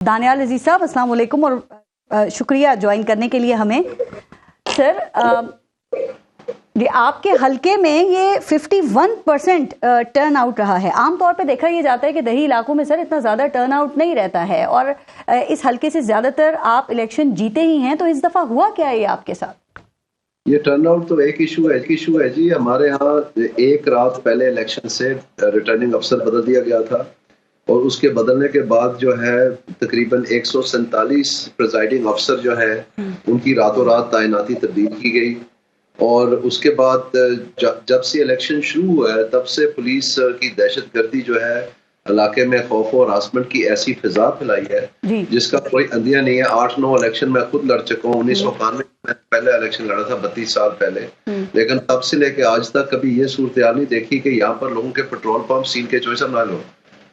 दानियाल अजीज साहब, अस्सलाम वालेकुम और शुक्रिया ज्वाइन करने के लिए हमें। सर, आपके हलके में ये 51% टर्न आउट रहा है। आमतौर पे देखा यह जाता है कि दही इलाकों में सर इतना ज़्यादा टर्न आउट नहीं रहता है और इस हलके से ज़्यादातर आप इलेक्शन जीते ही हैं, तो इस दफ़ा हुआ क्या है ये आपके साथ? ये टर्न आउट तो एक इशू है जी। हमारे यहाँ एक रात पहले इलेक्शन से रिटर्निंग अफसर बदल दिया गया था और उसके बदलने के बाद जो है तकरीबन 147 प्रिजाइडिंग अफसर जो है उनकी रातों रात तैनाती तब्दील की गई। और उसके बाद जब से इलेक्शन शुरू हुआ है तब से पुलिस की दहशतगर्दी जो है इलाके में खौफ और हरासमेंट की ऐसी फिजा फैलाई है जिसका कोई अंदिया नहीं है। 8-9 इलेक्शन मैं खुद लड़ चुका हूँ। 1991 में पहले इलेक्शन लड़ा था 32 साल पहले, लेकिन तब से लेके आज तक कभी ये सूरत हाल नहीं देखी कि यहाँ पर लोगों के पेट्रोल पंप सील के चोइस ना लो,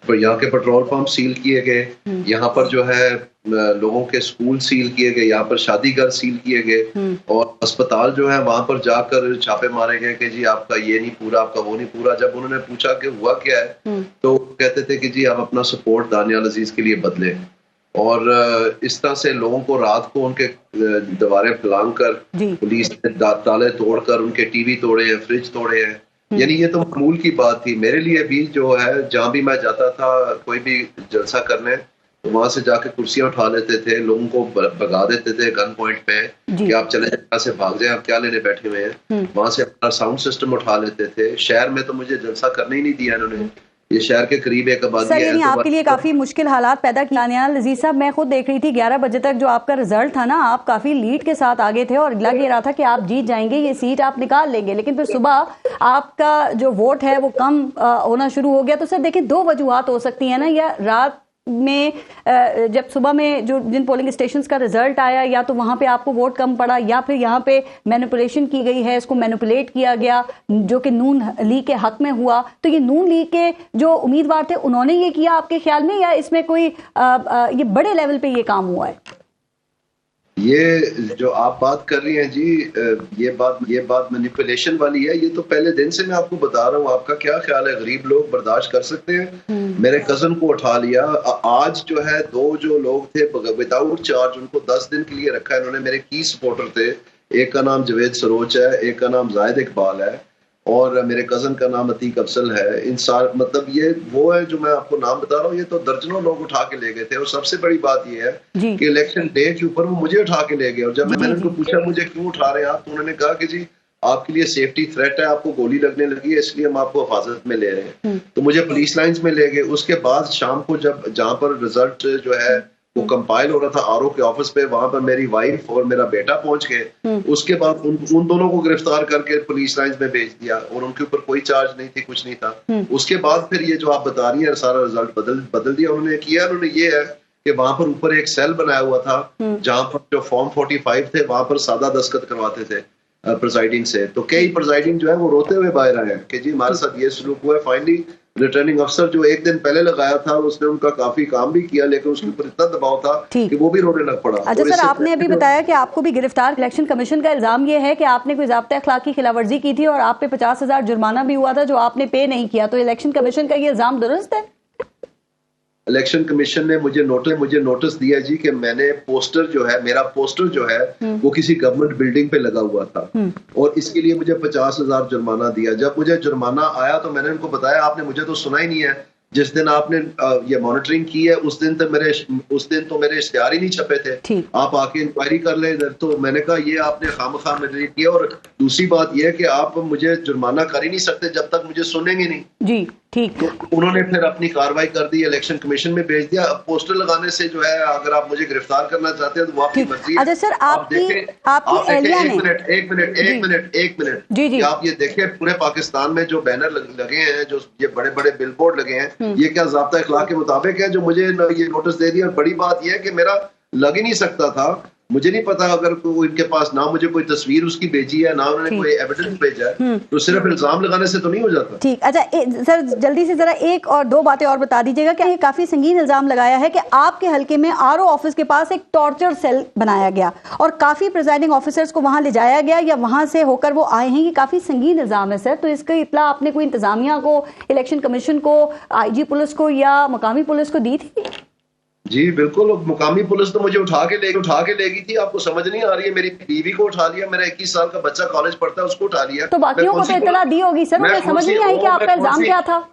तो यहाँ के पेट्रोल पंप सील किए गए, यहाँ पर जो है लोगों के स्कूल सील किए गए, यहाँ पर शादी घर सील किए गए और अस्पताल जो है वहां पर जाकर छापे मारे गए कि जी आपका ये नहीं पूरा, आपका वो नहीं पूरा। जब उन्होंने पूछा कि हुआ क्या है तो कहते थे कि जी हम अपना सपोर्ट दानियाल अजीज के लिए बदले। और इस तरह से लोगों को रात को उनके दीवारें फैलांग कर पुलिस ने ताले तोड़कर उनके टीवी तोड़े हैं, फ्रिज तोड़े हैं। यानी ये तो मामूल की बात थी। मेरे लिए भी जो है जहां भी मैं जाता था कोई भी जलसा करने तो वहां से जाके कुर्सियां उठा लेते थे, लोगों को भगा देते थे गन पॉइंट पे कि आप चले जाए से भाग जाए, आप क्या लेने बैठे हुए हैं। वहां से अपना साउंड सिस्टम उठा लेते थे। शहर में तो मुझे जलसा करने ही नहीं दिया इन्होंने। ये शहर के करीब एक आबादी है। यानी आपके लिए काफी मुश्किल हालात पैदा किया। दानियाल अजीज साहब, मैं खुद देख रही थी 11 बजे तक जो आपका रिजल्ट था ना, आप काफी लीड के साथ आगे थे और लग ये रहा था कि आप जीत जाएंगे, ये सीट आप निकाल लेंगे। लेकिन फिर सुबह आपका जो वोट है वो कम होना शुरू हो गया। तो सर देखिए, दो वजूहत हो सकती है ना, या रात में जब सुबह में जो जिन पोलिंग स्टेशंस का रिजल्ट आया, या तो वहां पे आपको वोट कम पड़ा, या फिर यहाँ पे मैनिपुलेशन की गई है, इसको मैनिपुलेट किया गया जो कि नून लीग के हक में हुआ। तो ये नून लीग के जो उम्मीदवार थे उन्होंने ये किया आपके ख्याल में, या इसमें कोई ये बड़े लेवल पे ये काम हुआ है? ये जो आप बात कर रही हैं जी, ये बात मैनिपुलेशन वाली है। ये तो पहले दिन से मैं आपको बता रहा हूँ। आपका क्या ख्याल है गरीब लोग बर्दाश्त कर सकते हैं? मेरे कजन को उठा लिया। आज जो है दो जो लोग थे विदाउट चार्ज, उनको 10 दिन के लिए रखा है इन्होंने। मेरे की सपोर्टर थे, एक का नाम जवेद सरोच है, एक का नाम जाहिद इकबाल है और मेरे कजन का नाम अतीक अफसल है। इंसान मतलब ये वो है जो मैं आपको नाम बता रहा हूँ। ये तो दर्जनों लोग उठा के ले गए थे। और सबसे बड़ी बात ये है कि इलेक्शन डे के ऊपर वो मुझे उठा के ले गए। और जब मैंने उनको पूछा मुझे क्यों उठा रहे हैं आप, तो उन्होंने कहा कि जी आपके लिए सेफ्टी थ्रेट है, आपको गोली लगने लगी है, इसलिए हम आपको हिफाजत में ले रहे हैं। तो मुझे पुलिस लाइंस में ले गए। उसके बाद शाम को जब जहाँ पर रिजल्ट जो है वो कंपाइल हो रहा था आरओ के ऑफिस पे, वहां पर मेरी वाइफ और मेरा बेटा पहुंच गए। उसके बाद उन दोनों को गिरफ्तार करके पुलिस लाइंस में भेज दिया और उनके ऊपर कोई चार्ज नहीं थी, कुछ नहीं था। उसके बाद फिर ये जो आप बता रही है सारा रिजल्ट बदल दिया उन्होंने। किया उन्होंने ये है कि वहां पर ऊपर एक सेल बनाया हुआ था जहां पर जो फॉर्म 45 थे वहां पर सादा दस्तखत करवाते थे प्रिजाइडिंग से। तो कई प्रिजाइडिंग जो है वो रोते हुए बाहर आए कि जी हमारे साथ ये सलूक हुआ है। फाइनली रिटर्निंग अफसर जो एक दिन पहले लगाया था उसने उनका काफी काम भी किया, लेकिन उसके ऊपर इतना दबाव था कि वो भी रोने लग पड़ा। अच्छा सर, आपने अभी बताया कि आपको भी गिरफ्तार, इलेक्शन कमीशन का इल्जाम ये है कि आपने कोई ज़ाब्ता अखलाक की खिलाफवर्जी की थी और आप पे 50,000 जुर्माना भी हुआ था जो आपने पे नहीं किया। तो इलेक्शन कमीशन का ये इल्जाम दुरुस्त है? इलेक्शन कमीशन ने मुझे नोटिस दिया जी कि मैंने पोस्टर जो है, मेरा पोस्टर जो है वो किसी गवर्नमेंट बिल्डिंग पे लगा हुआ था और इसके लिए मुझे 50,000 जुर्माना दिया। जब मुझे जुर्माना आया तो मैंने उनको बताया आपने मुझे तो सुना ही नहीं है। जिस दिन आपने ये मॉनिटरिंग की है उस दिन तो मेरे इश्तिहार ही नहीं छपे थे। आप आके इंक्वायरी कर ले। तो मैंने कहा ये आपने खामखा मेरे लिए किया। और दूसरी बात यह है कि आप मुझे जुर्माना कर ही नहीं सकते जब तक मुझे सुनेंगे नहीं। जी ठीक। तो उन्होंने फिर अपनी कार्रवाई कर दी, इलेक्शन कमीशन में भेज दिया। अब पोस्टर लगाने से जो है अगर आप मुझे गिरफ्तार करना चाहते हैं तो वो आपकी मर्जी है। अच्छा सर, आपकी एक मिनट जी आप ये देखें पूरे पाकिस्तान में जो बैनर लगे हैं, जो ये बड़े बड़े बिलबोर्ड लगे हैं, ये क्या ज़ाब्ता अखलाक के मुताबिक है जो मुझे ये नोटिस दे दिया? और बड़ी बात यह है कि मेरा लग ही नहीं सकता था। मुझे नहीं पता अगर इनके पास ना मुझे कोई तस्वीर उसकी भेजी है ना उन्होंने कोई एविडेंस भेजा है, तो सिर्फ इल्जाम लगाने से तो नहीं हो जाता। ठीक। अच्छा सर, जल्दी से जरा एक और दो बातें और बता दीजिएगा कि ये काफी संगीन इल्जाम लगाया है कि आपके हलके में आरओ ऑफिस के पास एक टॉर्चर सेल बनाया गया और काफी प्रिजाइडिंग ऑफिसर्स को वहां ले जाया गया या वहां से होकर वो आए हैं। ये काफी संगीन इल्जाम है सर। तो इसका इत्तला आपने कोई इंतजामिया को, इलेक्शन कमीशन को, IG पुलिस को या मकामी पुलिस को दी थी? जी बिल्कुल, मुकामी पुलिस तो मुझे उठा के लेगी थी। आपको समझ नहीं आ रही है? मेरी बीवी को उठा लिया, मेरा 21 साल का बच्चा कॉलेज पढ़ता है उसको उठा लिया। तो बाकियों को तो इत्तला दी होगी सर, उन्हें समझ नहीं आई कि आपका इल्जाम क्या था?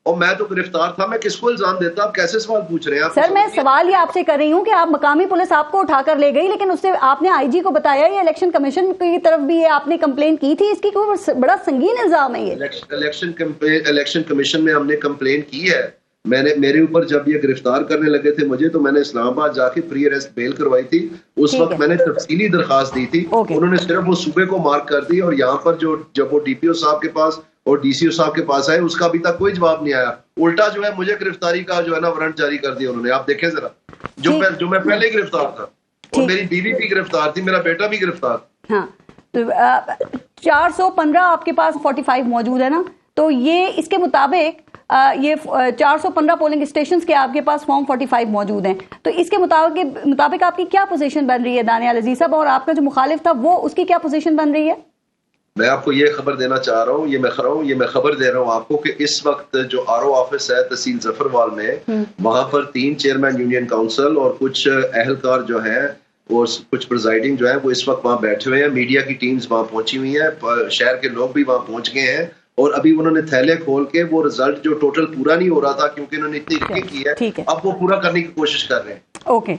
और मैं तो गिरफ्तार था, मैं किसको इल्जाम देता? आप कैसे सवाल पूछ रहे हैं? आप सर मैं सवाल ये आपसे कर रही हूँ कि आप मकामी पुलिस आपको उठाकर ले गई, लेकिन उससे आपने आईजी को बताया, ये इलेक्शन कमीशन की तरफ भी ये आपने कंप्लेन की थी, इसकी कोई बड़ा संगीन इल्जाम है ये। इलेक्शन कमीशन में हमने कंप्लेन की है। मेरे ऊपर जब ये गिरफ्तार करने लगे थे मुझे, तो मैंने इस्लामाबाद जाके प्री अरेस्ट बेल करवाई थी। उस वक्त मैंने तफसीली दरखास्त दी थी। उन्होंने सिर्फ वो सूबे को मार्क कर दी, और यहाँ पर जब वो डीपीओ साहब के पास और डीसीओ साहब के पास आए, उसका अभी तक कोई जवाब नहीं आया। उल्टा जो है मुझे गिरफ्तारी का जो है ना वारंट जारी कर दिया उन्होंने। आप देखें जरा, जो मैं पहले ही गिरफ्तार था, और मेरी बीवी भी गिरफ्तार थी, मेरा बेटा भी गिरफ्तार। हाँ, तो 415 आपके पास 45 मौजूद है ना, तो ये इसके मुताबिक ये 415 पोलिंग स्टेशंस के आपके पास फॉर्म 45 मौजूद हैं। तो इसके मुताबिक आपकी क्या पोजीशन बन रही है दानियाल अजीज साहब, और आपका जो मुखालिफ था वो उसकी क्या पोजीशन बन रही है? मैं आपको ये खबर देना चाह रहा हूँ, ये मैं खबर दे रहा हूँ आपको कि इस वक्त जो आरओ ऑफिस है तहसील जफरवाल में, वहां पर 3 चेयरमैन यूनियन काउंसिल और कुछ अहलकार जो है और कुछ प्रिजाइडिंग जो है वो इस वक्त वहां बैठे हुए हैं। मीडिया की टीम्स वहां पहुंची हुई है, शहर के लोग भी वहां पहुंच गए हैं, और अभी उन्होंने थैले खोल के वो रिजल्ट जो टोटल पूरा नहीं हो रहा था क्योंकि उन्होंने इतनी रिगिंग की है, अब वो पूरा करने की कोशिश कर रहे हैं। ओके।